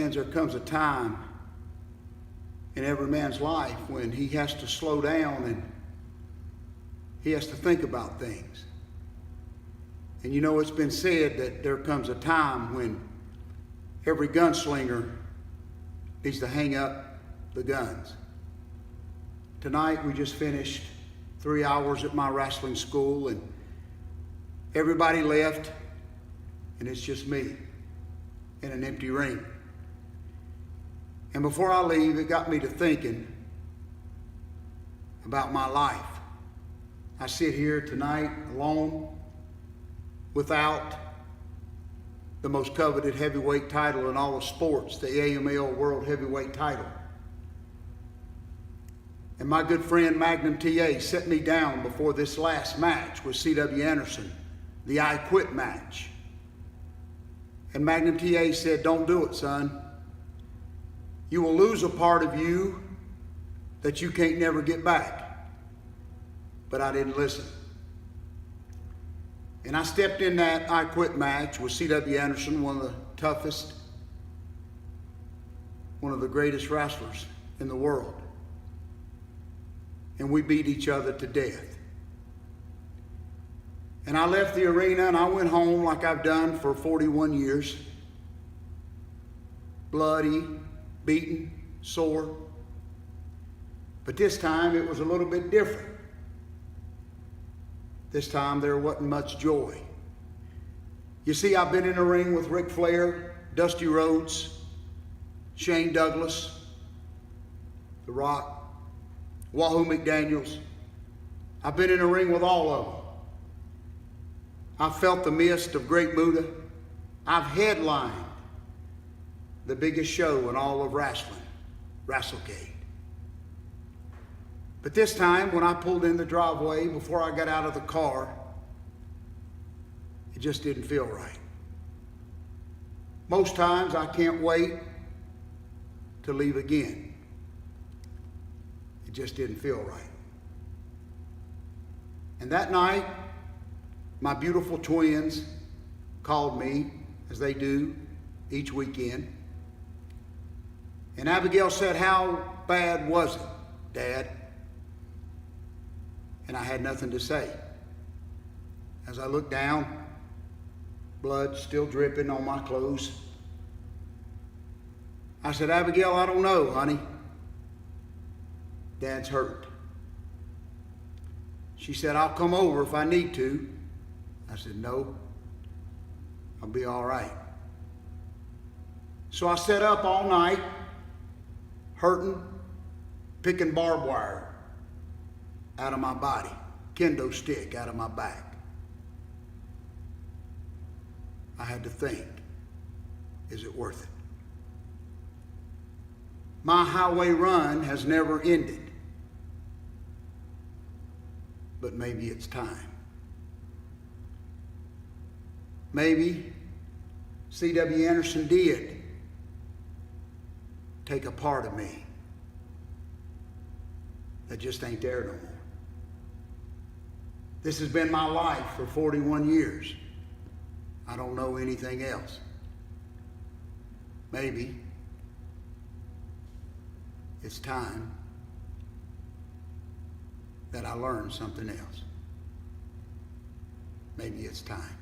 friends, there comes a time in every man's life when he has to slow down and he has to think about things. And you know, it's been said that there comes a time when every gunslinger needs to hang up the guns. Tonight we just finished 3 hours at my wrestling school and everybody left and it's just me in an empty ring. And before I leave, it got me to thinking about my life. I sit here tonight alone without the most coveted heavyweight title in all of sports, the AML World Heavyweight title. And my good friend Magnum TA set me down before this last match with C.W. Anderson, the I Quit match. And Magnum TA said, "Don't do it, son. You will lose a part of you that you can't never get back." But I didn't listen. And I stepped in that I Quit match with C.W. Anderson, one of the toughest, one of the greatest wrestlers in the world. And we beat each other to death. And I left the arena and I went home like I've done for 41 years. Bloody, beaten, sore. But this time it was a little bit different. This time there wasn't much joy. You see, I've been in the ring with Ric Flair, Dusty Rhodes, Shane Douglas, The Rock, Wahoo McDaniels. I've been in the ring with all of them. I've felt the mist of Great Muta. I've headlined the biggest show in all of wrestling, WrestleCade. But this time, when I pulled in the driveway before I got out of the car, it just didn't feel right. Most times, I can't wait to leave again. It just didn't feel right. And that night, my beautiful twins called me, as they do each weekend. And Abigail said, "How bad was it, Dad?" And I had nothing to say. As I looked down, blood still dripping on my clothes, I said, "Abigail, I don't know, honey. Dad's hurt." She said, "I'll come over if I need to." I said, "No, I'll be all right." So I sat up all night, hurting, picking barbed wire out of my body, kendo stick out of my back. I had to think, is it worth it? My highway run has never ended, but maybe it's time. Maybe C.W. Anderson did take a part of me that just ain't there no more. This has been my life for 41 years. I don't know anything else. Maybe it's time that I learn something else. Maybe it's time.